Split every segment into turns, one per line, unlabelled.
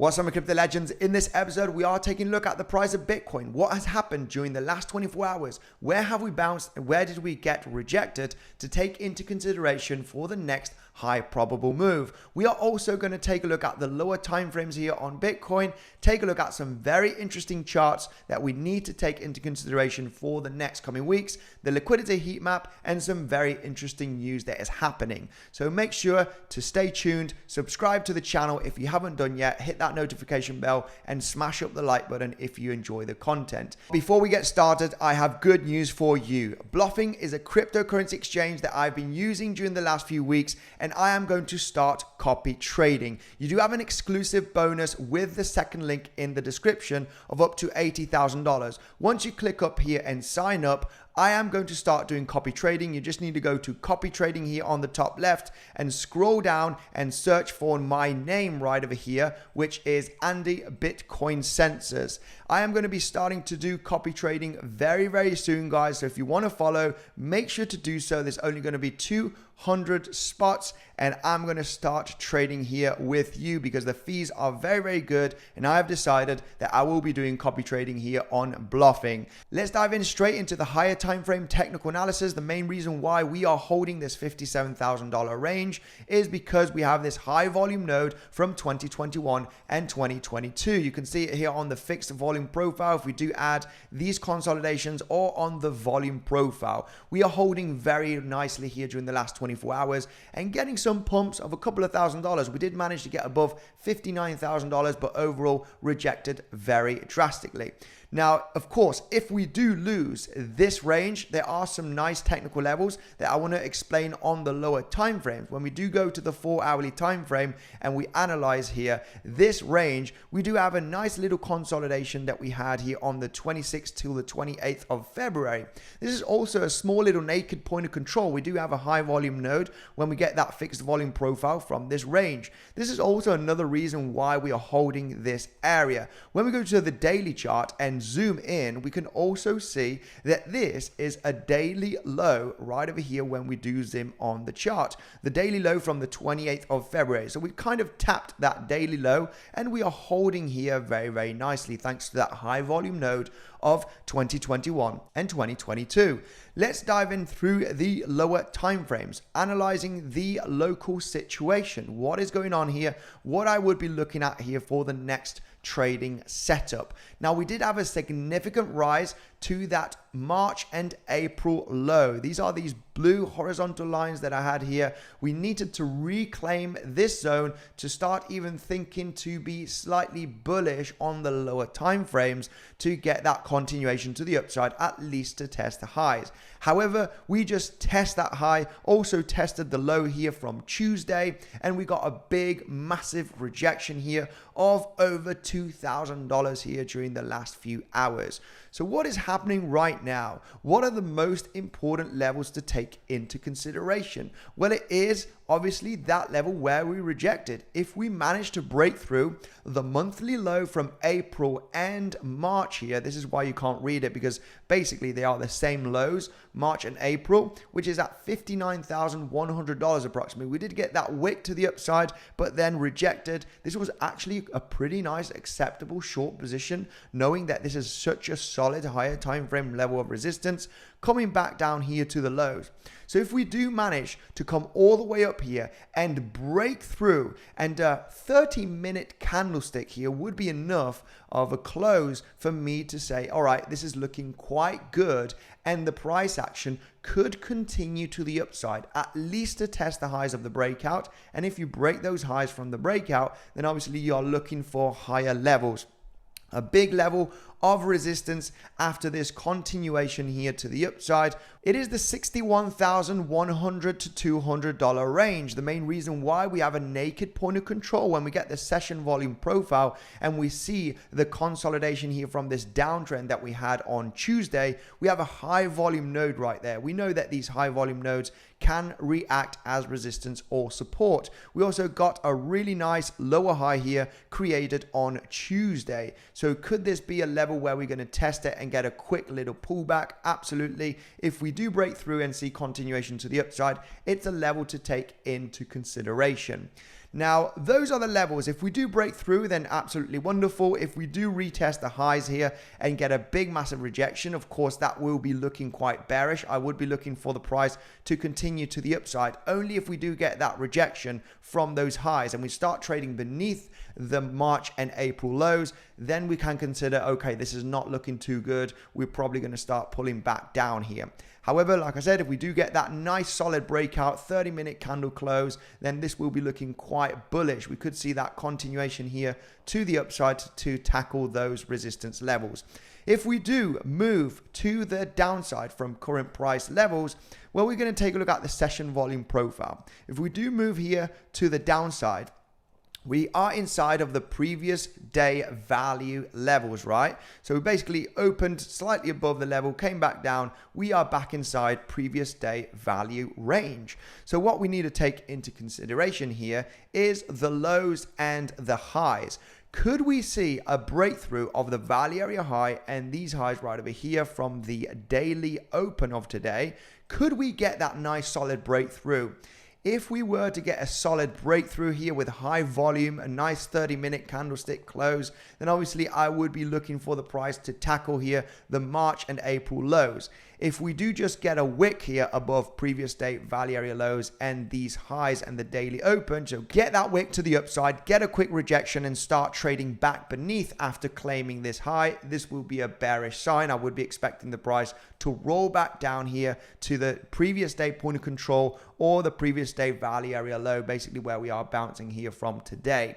What's up, my crypto legends? In this episode, we are taking a look at the price of Bitcoin. What has happened during the last 24 hours? Where have we bounced? And where did we get rejected to take into consideration for the next high probable move? We are also going to take a look at the lower timeframes here on Bitcoin, take a look at some very interesting charts that we need to take into consideration for the next coming weeks, the liquidity heat map, and some very interesting news that is happening. So make sure to stay tuned, subscribe to the channel if you haven't done yet, hit that notification bell and smash up the like button if you enjoy the content. Before we get started, I have good news for you. Blofin is a cryptocurrency exchange that I've been using during the last few weeks, and I am going to start copy trading. You do have an exclusive bonus with the second link in the description of up to $80,000. Once you click up here and sign up, I am going to start doing copy trading. You just need to go to copy trading here on the top left and scroll down and search for my name right over here, which is Andy Bitcoin Sensors. I am going to be starting to do copy trading very, very soon, guys. So if you want to follow, make sure to do so. There's only going to be 200 spots, and I'm going to start trading here with you because the fees are very, very good. And I have decided that I will be doing copy trading here on Blofin. Let's dive in straight into the higher time frame technical analysis. The main reason why we are holding this $57,000 range is because we have this high volume node from 2021 and 2022. You can see it here on the fixed volume profile. If we do add these consolidations or on the volume profile, we are holding very nicely here during the last 24 hours and getting some pumps of a couple of $1,000s. We did manage to get above $59,000, but overall rejected very drastically. Now, of course, if we do lose this range, there are some nice technical levels that I want to explain on the lower time frames. When we do go to the 4-hourly time frame and we analyze here this range, we do have a nice little consolidation that we had here on the 26th till the 28th of February. This is also a small little naked point of control. We do have a high volume node when we get that fixed volume profile from this range. This is also another reason why we are holding this area. When we go to the daily chart and zoom in, we can also see that this is a daily low right over here when we do zoom on the chart. The daily low from the 28th of February. So we kind of tapped that daily low and we are holding here very, very nicely thanks to that high volume node of 2021 and 2022. Let's dive in through the lower time frames, analyzing the local situation. What is going on here? What I would be looking at here for the next trading setup. Now, we did have a significant rise to that March and April low. These are these blue horizontal lines that I had here. We needed to reclaim this zone to start even thinking to be slightly bullish on the lower time frames to get that continuation to the upside, at least to test the highs. However, we just test that high, also tested the low here from Tuesday, and we got a big, massive rejection here of over $2,000 here during the last few hours. So what is happening right now? What are the most important levels to take into consideration? Well, it is obviously that level where we rejected. If we manage to break through the monthly low from April and March here, this is why you can't read it because basically they are the same lows, March and April, which is at $59,100 approximately. We did get that wick to the upside, but then rejected. This was actually a pretty nice acceptable short position, knowing that this is such a solid higher time frame level of resistance coming back down here to the lows. So if we do manage to come all the way up here and break through, and a 30-minute candlestick here would be enough of a close for me to say, all right, this is looking quite good, and the price action could continue to the upside, at least to test the highs of the breakout. And if you break those highs from the breakout, then obviously you're looking for higher levels. A big level of resistance after this continuation here to the upside. It is the $61,100 to $200 range. The main reason why we have a naked point of control when we get the session volume profile and we see the consolidation here from this downtrend that we had on Tuesday, we have a high volume node right there. We know that these high volume nodes can react as resistance or support. We also got a really nice lower high here created on Tuesday. So could this be a level where we're going to test it and get a quick little pullback? Absolutely. If we do break through and see continuation to the upside, it's a level to take into consideration. Now, those are the levels. If we do break through, then absolutely wonderful. If we do retest the highs here and get a big, massive rejection, of course, that will be looking quite bearish. I would be looking for the price to continue to the upside. Only if we do get that rejection from those highs and we start trading beneath the March and April lows, then we can consider, okay, this is not looking too good. We're probably going to start pulling back down here. However, like I said, if we do get that nice solid breakout 30-minute candle close, then this will be looking quite bullish. We could see that continuation here to the upside to tackle those resistance levels. If we do move to the downside from current price levels, well, we're going to take a look at the session volume profile. If we do move here to the downside, we are inside of the previous day value levels, right? So we basically opened slightly above the level, came back down. We are back inside previous day value range. So what we need to take into consideration here is the lows and the highs. Could we see a breakthrough of the value area high and these highs right over here from the daily open of today? Could we get that nice solid breakthrough? If we were to get a solid breakthrough here with high volume, a nice 30-minute candlestick close, then obviously I would be looking for the price to tackle here the March and April lows. If we do just get a wick here above previous day value area lows and these highs and the daily open, so get that wick to the upside, get a quick rejection and start trading back beneath after claiming this high, this will be a bearish sign. I would be expecting the price to roll back down here to the previous day point of control or the previous day value area low, basically where we are bouncing here from today.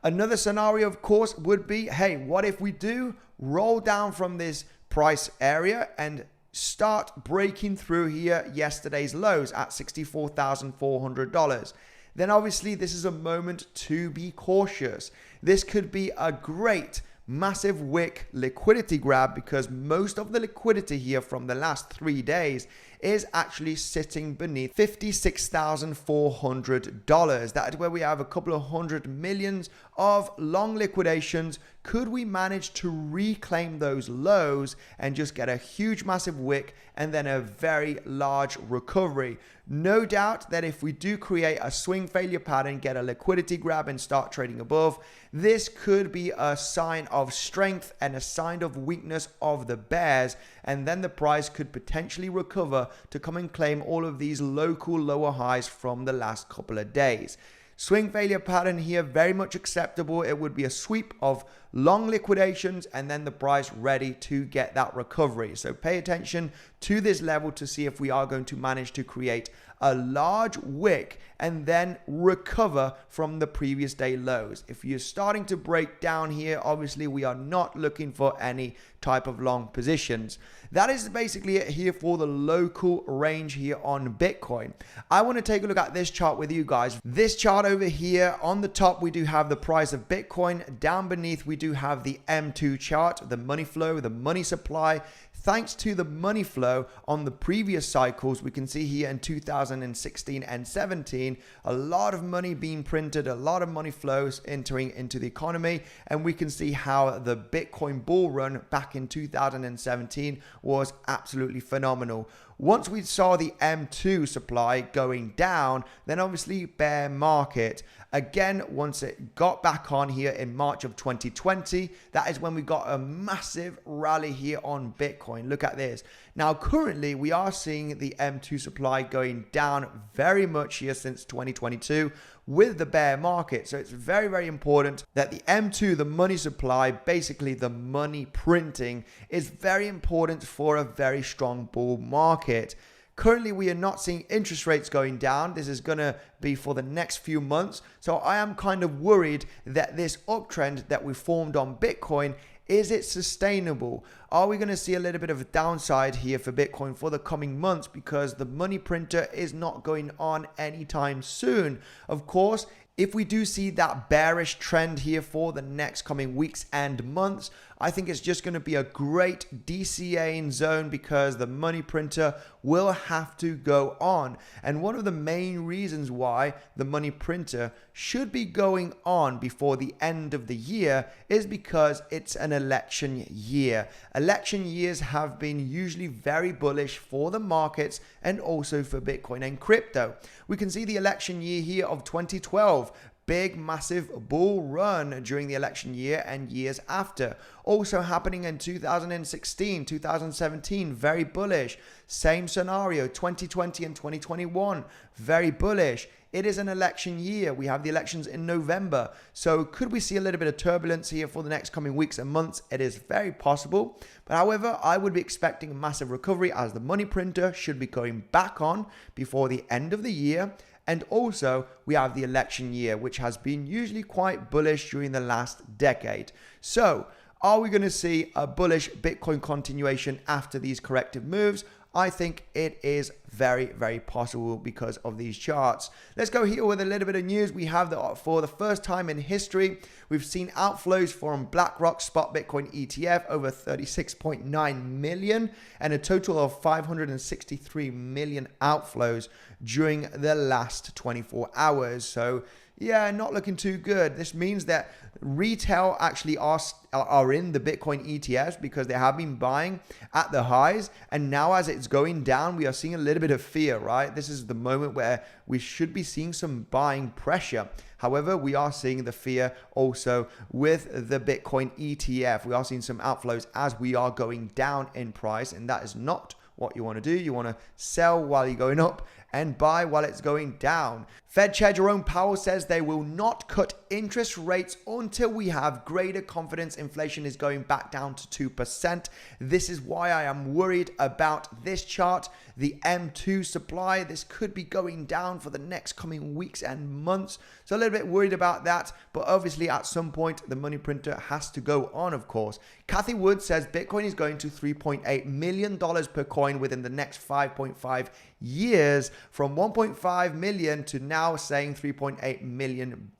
Another scenario, of course, would be, hey, what if we do roll down from this price area and start breaking through here yesterday's lows at $64,400? Then obviously this is a moment to be cautious. This could be a great massive wick liquidity grab because most of the liquidity here from the last 3 days is actually sitting beneath $56,400. That is where we have a couple of $100 million of long liquidations. Could we manage to reclaim those lows and just get a huge massive wick and then a very large recovery? No doubt that if we do create a swing failure pattern, get a liquidity grab and start trading above, this could be a sign of strength and a sign of weakness of the bears, and then the price could potentially recover to come and claim all of these local lower highs from the last couple of days. Swing failure pattern here, very much acceptable. It would be a sweep of long liquidations and then the price ready to get that recovery. So pay attention to this level to see if we are going to manage to create a large wick and then recover from the previous day lows. If you're starting to break down here, obviously we are not looking for any type of long positions. That is basically it here for the local range here on Bitcoin. I want to take a look at this chart with you guys. This chart over here, on the top we do have the price of Bitcoin. Down beneath we do have the M2 chart, the money flow, the money supply. Thanks to the money flow on the previous cycles, we can see here in 2016 and 17, a lot of money being printed, a lot of money flows entering into the economy. And we can see how the Bitcoin bull run back in 2017 was absolutely phenomenal. Once we saw the M2 supply going down, then obviously bear market. Again, once it got back on here in March of 2020, that is when we got a massive rally here on Bitcoin. Look at this. Now, currently, we are seeing the M2 supply going down very much here since 2022 with the bear market. So it's very, very important that the M2, the money supply, basically the money printing, is very important for a very strong bull market. Currently, we are not seeing interest rates going down. This is going to be for the next few months. So I am kind of worried that this uptrend that we formed on Bitcoin, is it sustainable? Are we going to see a little bit of a downside here for Bitcoin for the coming months because the money printer is not going on anytime soon? Of course, if we do see that bearish trend here for the next coming weeks and months, I think it's just going to be a great DCAing zone because the money printer will have to go on. And one of the main reasons why the money printer should be going on before the end of the year is because it's an election year. Election years have been usually very bullish for the markets and also for Bitcoin and crypto. We can see the election year here of 2012. big, massive bull run during the election year and years after. Also happening in 2016, 2017, very bullish. Same scenario, 2020 and 2021, very bullish. It is an election year. We have the elections in November. So could we see a little bit of turbulence here for the next coming weeks and months? It is very possible. But however, I would be expecting a massive recovery as the money printer should be going back on before the end of the year. And also, we have the election year, which has been usually quite bullish during the last decade. So, are we going to see a bullish Bitcoin continuation after these corrective moves? I think it is very, very possible because of these charts. Let's go here with a little bit of news. We have that for the first time in history, we've seen outflows from BlackRock Spot Bitcoin ETF over 36.9 million and a total of 563 million outflows during the last 24 hours. So yeah, not looking too good. This means that retail actually are in the Bitcoin ETFs because they have been buying at the highs. And now as it's going down, we are seeing a little bit of fear, right? This is the moment where we should be seeing some buying pressure. However, we are seeing the fear also with the Bitcoin ETF. We are seeing some outflows as we are going down in price, and that is not what you want to do. You want to sell while you're going up and buy while it's going down. Fed Chair Jerome Powell says they will not cut interest rates until we have greater confidence inflation is going back down to 2%. This is why I am worried about this chart, the M2 supply. This could be going down for the next coming weeks and months. So a little bit worried about that, but obviously at some point the money printer has to go on, of course. Cathie Wood says Bitcoin is going to $3.8 million per coin within the next 5.5 years, from 1.5 million to now saying 3.8 million,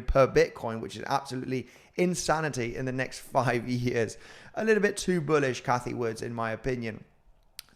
per Bitcoin, which is absolutely insanity in the next 5 years. A little bit too bullish, Cathie Woods, in my opinion.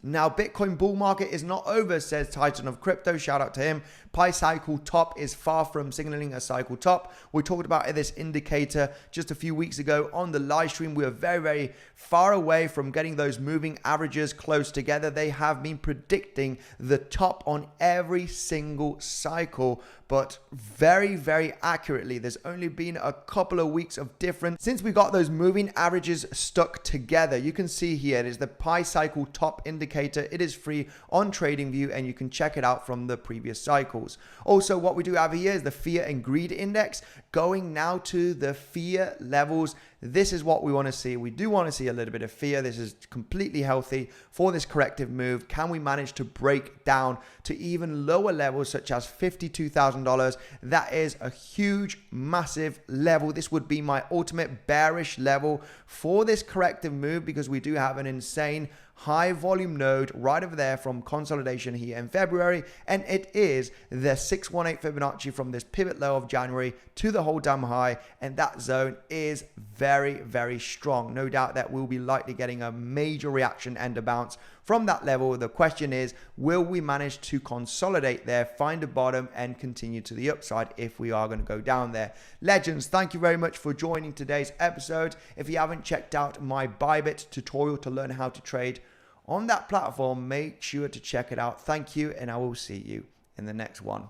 Now, Bitcoin bull market is not over, says Titan of Crypto. Shout out to him. Pi cycle top is far from signaling a cycle top. We talked about this indicator just a few weeks ago on the live stream. We are very, very far away from getting those moving averages close together. They have been predicting the top on every single cycle, but very, very accurately. There's only been a couple of weeks of difference since we got those moving averages stuck together. You can see here, it is the Pi cycle top indicator. It is free on TradingView and you can check it out from the previous cycles. Also, what we do have here is the fear and greed index going now to the fear levels. This is what we want to see. We do want to see a little bit of fear. This is completely healthy for this corrective move. Can we manage to break down to even lower levels such as $52,000? That is a huge, massive level. This would be my ultimate bearish level for this corrective move because we do have an insane high volume node right over there from consolidation here in February, and it is the 𝗖𝗺𝗺𝘶 Fibonacci from this pivot low of January to the whole damn high, and that zone is very, very strong. No doubt that we'll be likely getting a major reaction and a bounce from that level. The question is, will we manage to consolidate there, find a bottom, and continue to the upside if we are going to go down there? Legends, thank you very much for joining today's episode. If you haven't checked out my Bybit tutorial to learn how to trade on that platform, make sure to check it out. Thank you, and I will see you in the next one.